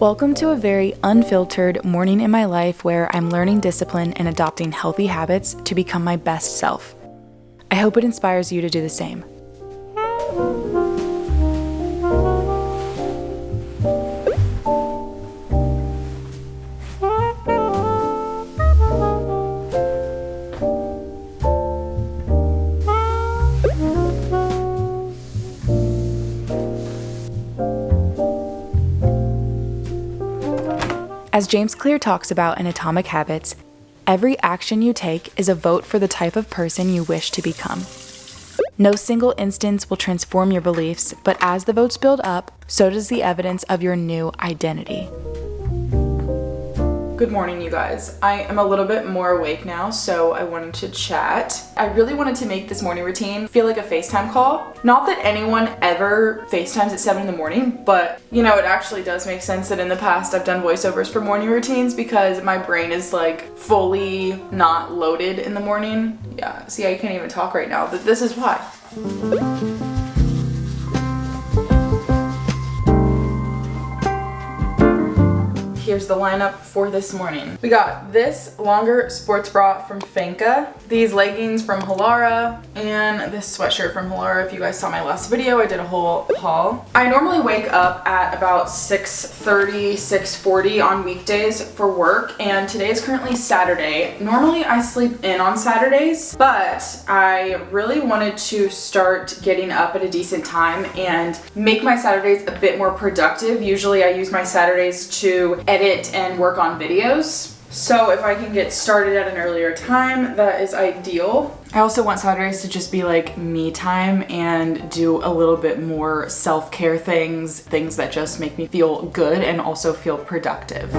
Welcome to a very unfiltered morning in my life where I'm learning discipline and adopting healthy habits to become my best self. I hope it inspires you to do the same. As James Clear talks about in Atomic Habits, every action you take is a vote for the type of person you wish to become. No single instance will transform your beliefs, but as the votes build up, so does the evidence of your new identity. Good morning, you guys. I am a little bit more awake now, so I wanted to chat. I really wanted to make this morning routine feel like a FaceTime call. Not that anyone ever FaceTimes at 7 in the morning, but it actually does make sense that in the past I've done voiceovers for morning routines because my brain is like fully not loaded in the morning. Yeah, see, I can't even talk right now, but this is why. Here's the lineup for this morning. We got this longer sports bra from Fenka, these leggings from Halara, and this sweatshirt from Halara. If you guys saw my last video, I did a whole haul. I normally wake up at about 6:30, 6:40 on weekdays for work, and today is currently Saturday. Normally I sleep in on Saturdays, but I really wanted to start getting up at a decent time and make my Saturdays a bit more productive. Usually I use my Saturdays to edit and work on videos. So if I can get started at an earlier time, that is ideal. I also want Saturdays to just be like me time and do a little bit more self-care things that just make me feel good and also feel productive.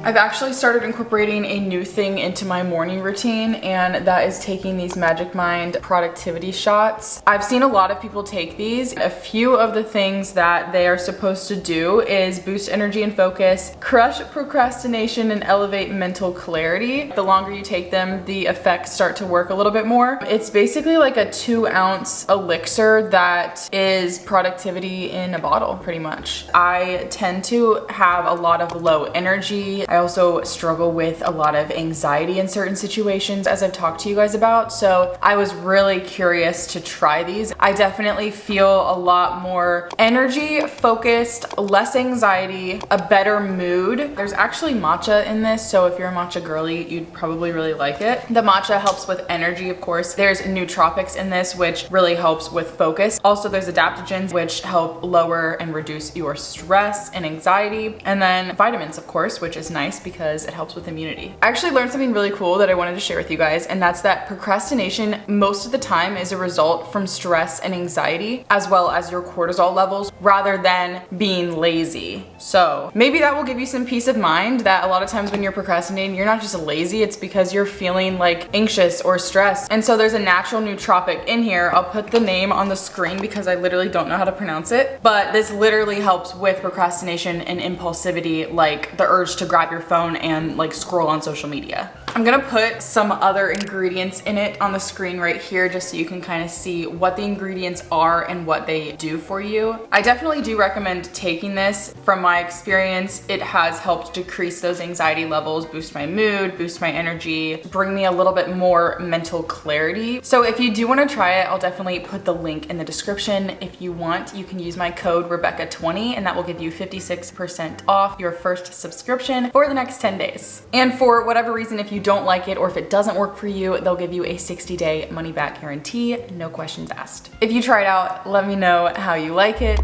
I've actually started incorporating a new thing into my morning routine, and that is taking these Magic Mind productivity shots. I've seen a lot of people take these. A few of the things that they are supposed to do is boost energy and focus, crush procrastination, and elevate mental clarity. The longer you take them, the effects start to work a little bit more. It's basically like a 2-ounce elixir that is productivity in a bottle, pretty much. I tend to have a lot of low energy. I also struggle with a lot of anxiety in certain situations, as I've talked to you guys about, so I was really curious to try these. I definitely feel a lot more energy, focused, less anxiety, a better mood. There's actually matcha in this, so if you're a matcha girly, you'd probably really like it. The matcha helps with energy, of course. There's nootropics in this, which really helps with focus. Also, there's adaptogens, which help lower and reduce your stress and anxiety. And then vitamins, of course, which is nice because it helps with immunity. I actually learned something really cool that I wanted to share with you guys, and that's that procrastination most of the time is a result from stress and anxiety, as well as your cortisol levels, rather than being lazy. So maybe that will give you some peace of mind that a lot of times when you're procrastinating, you're not just lazy, it's because you're feeling like anxious or stressed. And so there's a natural nootropic in here. I'll put the name on the screen because I literally don't know how to pronounce it, but this literally helps with procrastination and impulsivity, like the urge to grab your phone and like scroll on social media. I'm gonna put some other ingredients in it on the screen right here just so you can kind of see what the ingredients are and what they do for you. I definitely do recommend taking this. From my experience, it has helped decrease those anxiety levels, boost my mood, boost my energy, bring me a little bit more mental clarity. So if you do want to try it, I'll definitely put the link in the description. If you want, you can use my code Rebecca20 and that will give you 56% off your first subscription for the next 10 days. And for whatever reason, if you don't like it or if it doesn't work for you, they'll give you a 60-day money-back guarantee, no questions asked. If you try it out, let me know how you like it.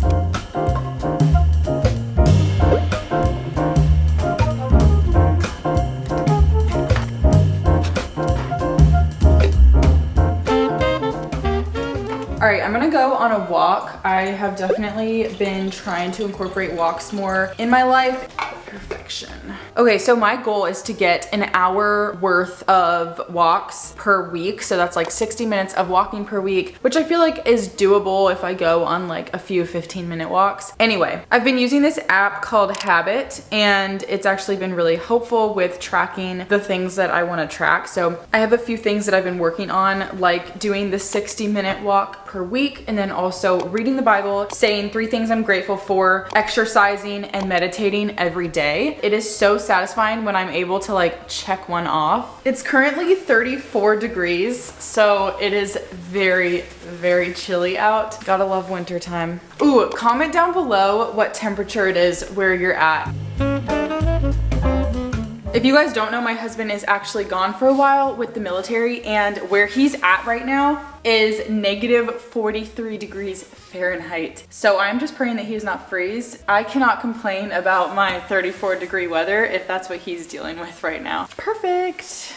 All right, I'm gonna go on a walk. I have definitely been trying to incorporate walks more in my life. Perfect. addiction. Okay, so my goal is to get an hour worth of walks per week. So that's like 60 minutes of walking per week, which I feel like is doable if I go on like a few 15-minute walks. Anyway, I've been using this app called Habit, and it's actually been really helpful with tracking the things that I want to track. So I have a few things that I've been working on, like doing the 60-minute walk per week, and then also reading the Bible, saying 3 things I'm grateful for, exercising, and meditating every day. It is so satisfying when I'm able to like check one off. It's currently 34 degrees, so it is very, very chilly out. Gotta love winter time. Ooh, comment down below what temperature it is where you're at. If you guys don't know, my husband is actually gone for a while with the military, and where he's at right now is negative 43 degrees Fahrenheit. So I'm just praying that he does not freeze. I cannot complain about my 34-degree weather if that's what he's dealing with right now. Perfect.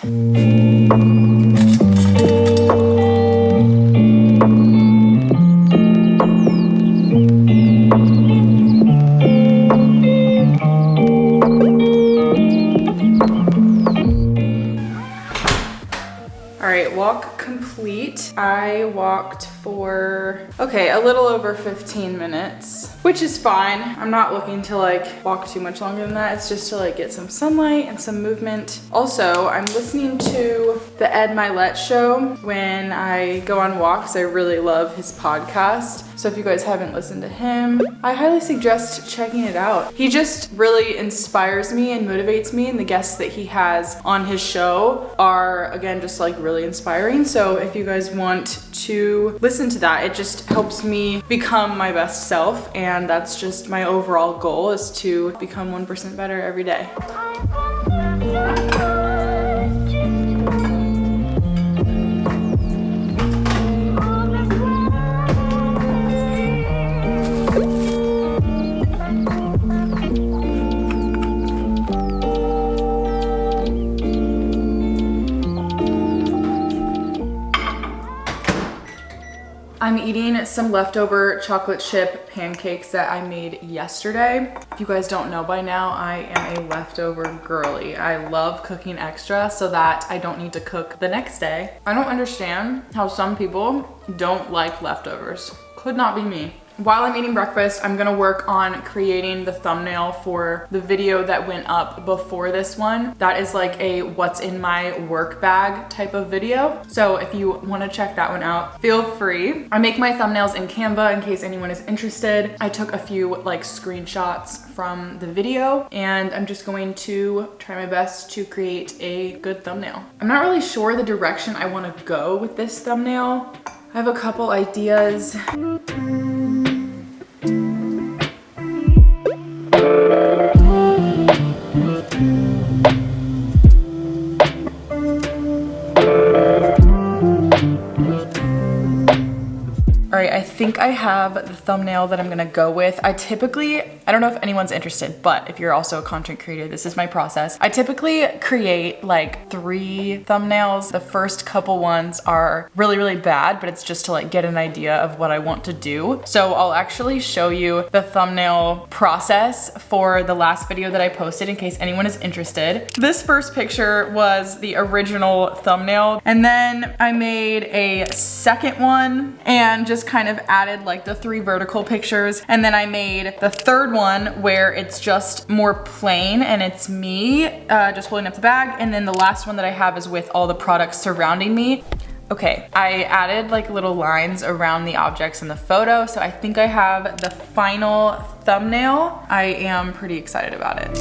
Walk complete. I walked for, okay, a little over 15 minutes, which is fine. I'm not looking to like walk too much longer than that. It's just to like get some sunlight and some movement. Also, I'm listening to the Ed Milet show when I go on walks. I really love his podcast. So if you guys haven't listened to him, I highly suggest checking it out. He just really inspires me and motivates me, and the guests that he has on his show are, again, just like really inspiring. So if you guys want to listen to that, it just helps me become my best self, and that's just my overall goal, is to become 1% better every day. I'm eating some leftover chocolate chip pancakes that I made yesterday. If you guys don't know by now, I am a leftover girly. I love cooking extra so that I don't need to cook the next day. I don't understand how some people don't like leftovers. Could not be me. While I'm eating breakfast, I'm gonna work on creating the thumbnail for the video that went up before this one. That is like a what's in my work bag type of video. So if you wanna check that one out, feel free. I make my thumbnails in Canva in case anyone is interested. I took a few like screenshots from the video, and I'm just going to try my best to create a good thumbnail. I'm not really sure the direction I wanna go with this thumbnail. I have a couple ideas. All right, I think I have the thumbnail that I'm gonna go with. I don't know if anyone's interested, but if you're also a content creator, this is my process. I typically create like 3 thumbnails. The first couple ones are really, really bad, but it's just to like get an idea of what I want to do. So I'll actually show you the thumbnail process for the last video that I posted in case anyone is interested. This first picture was the original thumbnail, and then I made a second one and just kind of added like the 3 vertical pictures, and then I made the third one where it's just more plain and it's me just holding up the bag, and then the last one that I have is with all the products surrounding me. Okay, I added like little lines around the objects in the photo, so I think I have the final thumbnail. I am pretty excited about it.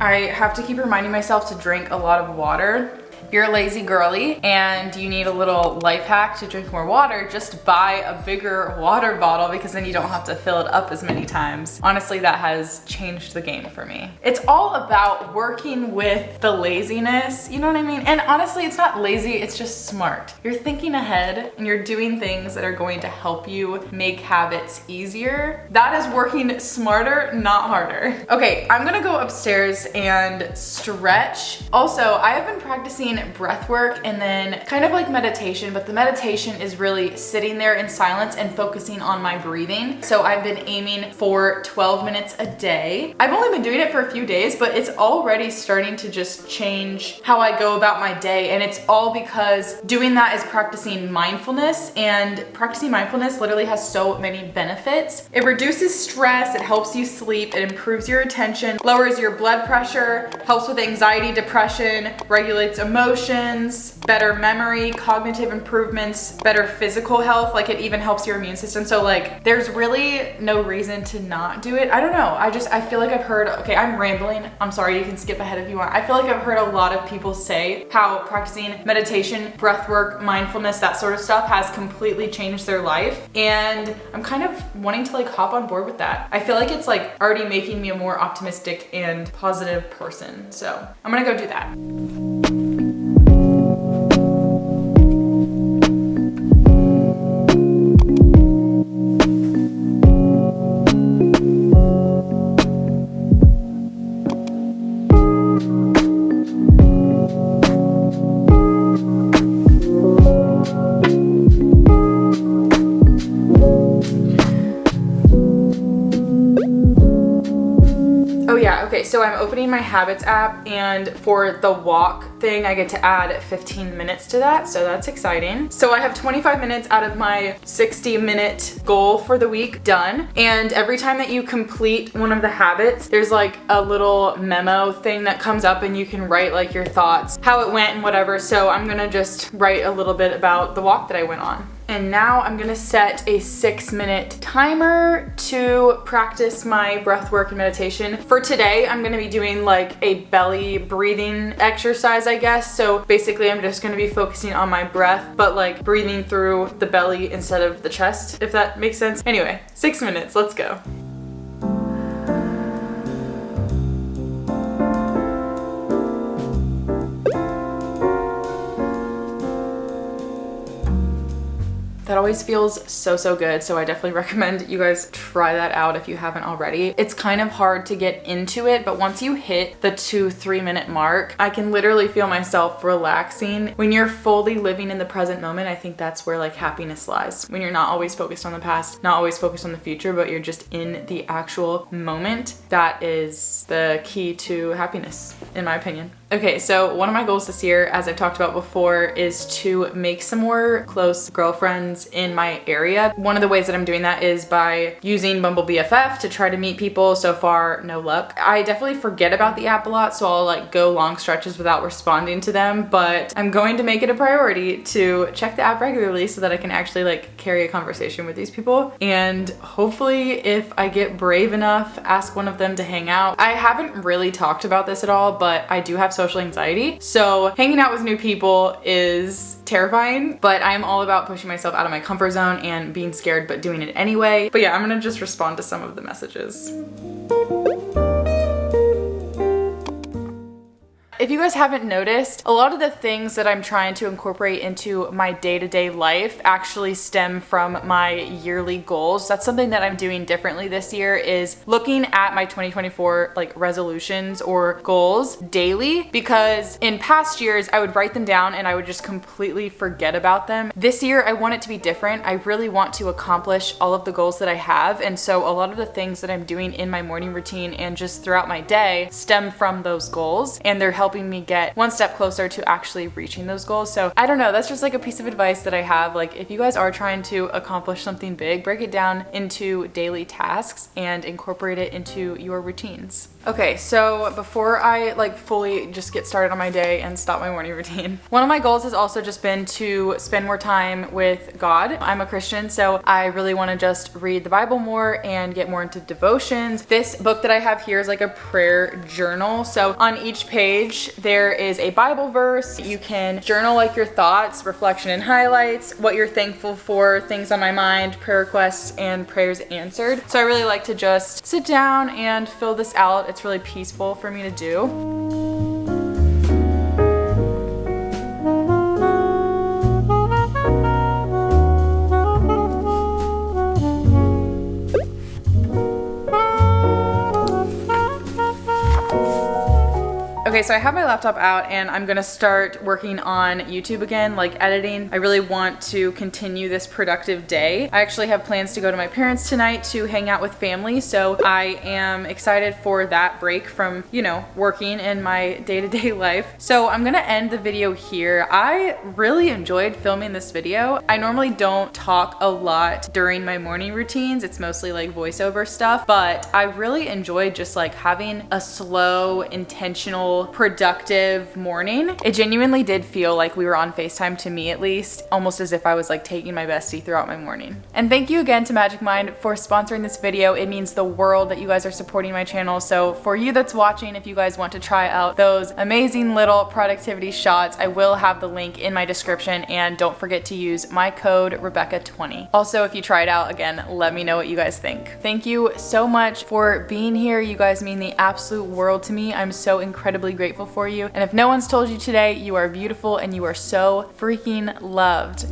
I have to keep reminding myself to drink a lot of water. If you're a lazy girly and you need a little life hack to drink more water, just buy a bigger water bottle, because then you don't have to fill it up as many times. Honestly, that has changed the game for me. It's all about working with the laziness, you know what I mean? And honestly, it's not lazy, it's just smart. You're thinking ahead and you're doing things that are going to help you make habits easier. That is working smarter, not harder. Okay, I'm gonna go upstairs and stretch. Also, I have been practicing breath work and then kind of like meditation, but the meditation is really sitting there in silence and focusing on my breathing. So I've been aiming for 12 minutes a day. I've only been doing it for a few days, but it's already starting to just change how I go about my day. And it's all because doing that is practicing mindfulness, and practicing mindfulness literally has so many benefits. It reduces stress, it helps you sleep, it improves your attention, lowers your blood pressure, helps with anxiety, depression, regulates emotions, better memory, cognitive improvements, better physical health. Like, it even helps your immune system. So like, there's really no reason to not do it. I don't know. I feel like I've heard, okay, I'm rambling. I'm sorry, you can skip ahead if you want. I feel like I've heard a lot of people say how practicing meditation, breath work, mindfulness, that sort of stuff has completely changed their life. And I'm kind of wanting to like hop on board with that. I feel like it's like already making me a more optimistic and positive person. So I'm gonna go do that. Okay, so I'm opening my Habits app, and for the walk thing, I get to add 15 minutes to that, so that's exciting. So I have 25 minutes out of my 60-minute goal for the week done, and every time that you complete one of the habits, there's like a little memo thing that comes up, and you can write like your thoughts, how it went and whatever. So I'm gonna just write a little bit about the walk that I went on. And now I'm gonna set a 6-minute timer to practice my breath work and meditation. For today, I'm gonna be doing like a belly breathing exercise, I guess. So basically, I'm just gonna be focusing on my breath, but like breathing through the belly instead of the chest, if that makes sense. Anyway, 6 minutes, let's go. That always feels so good, so I definitely recommend you guys try that out if you haven't already. It's kind of hard to get into it, but once you hit the 2-3 minute mark, I can literally feel myself relaxing. When you're fully living in the present moment, I think that's where like happiness lies. When you're not always focused on the past, not always focused on the future, but you're just in the actual moment, that is the key to happiness, in my opinion. Okay, so one of my goals this year, as I've talked about before, is to make some more close girlfriends in my area. One of the ways that I'm doing that is by using Bumble BFF to try to meet people. So far, no luck. I definitely forget about the app a lot, so I'll like go long stretches without responding to them, but I'm going to make it a priority to check the app regularly so that I can actually like carry a conversation with these people. And hopefully, if I get brave enough, ask one of them to hang out. I haven't really talked about this at all, but I do have social anxiety. So hanging out with new people is terrifying, but I'm all about pushing myself out of my comfort zone and being scared, but doing it anyway. But yeah, I'm gonna just respond to some of the messages. If you guys haven't noticed, a lot of the things that I'm trying to incorporate into my day-to-day life actually stem from my yearly goals. That's something that I'm doing differently this year, is looking at my 2024 like resolutions or goals daily, because in past years I would write them down and I would just completely forget about them. This year I want it to be different. I really want to accomplish all of the goals that I have, and so a lot of the things that I'm doing in my morning routine and just throughout my day stem from those goals, and they're helping me get one step closer to actually reaching those goals. So I don't know, that's just like a piece of advice that I have. Like, if you guys are trying to accomplish something big, break it down into daily tasks and incorporate it into your routines. Okay, so before I like fully just get started on my day and stop my morning routine, one of my goals has also just been to spend more time with God. I'm a Christian, so I really want to just read the Bible more and get more into devotions. This book that I have here is like a prayer journal. So on each page, there is a Bible verse. You can journal like your thoughts, reflection and highlights, what you're thankful for, things on my mind, prayer requests, and prayers answered. So I really like to just sit down and fill this out. It's really peaceful for me to do. Okay, so I have my laptop out and I'm gonna start working on YouTube again, like editing. I really want to continue this productive day. I actually have plans to go to my parents tonight to hang out with family, so I am excited for that break from, you know, working in my day-to-day life. So I'm gonna end the video here. I really enjoyed filming this video. I normally don't talk a lot during my morning routines. It's mostly like voiceover stuff, but I really enjoyed just like having a slow, intentional, productive morning. It genuinely did feel like we were on FaceTime, to me at least, almost as if I was like taking my bestie throughout my morning. And thank you again to Magic Mind for sponsoring this video. It means the world that you guys are supporting my channel. So for you that's watching, if you guys want to try out those amazing little productivity shots, I will have the link in my description, and don't forget to use my code Rebecca20. Also, if you try it out, again, let me know what you guys think. Thank you so much for being here. You guys mean the absolute world to me. I'm so incredibly grateful for you. And if no one's told you today, you are beautiful and you are so freaking loved.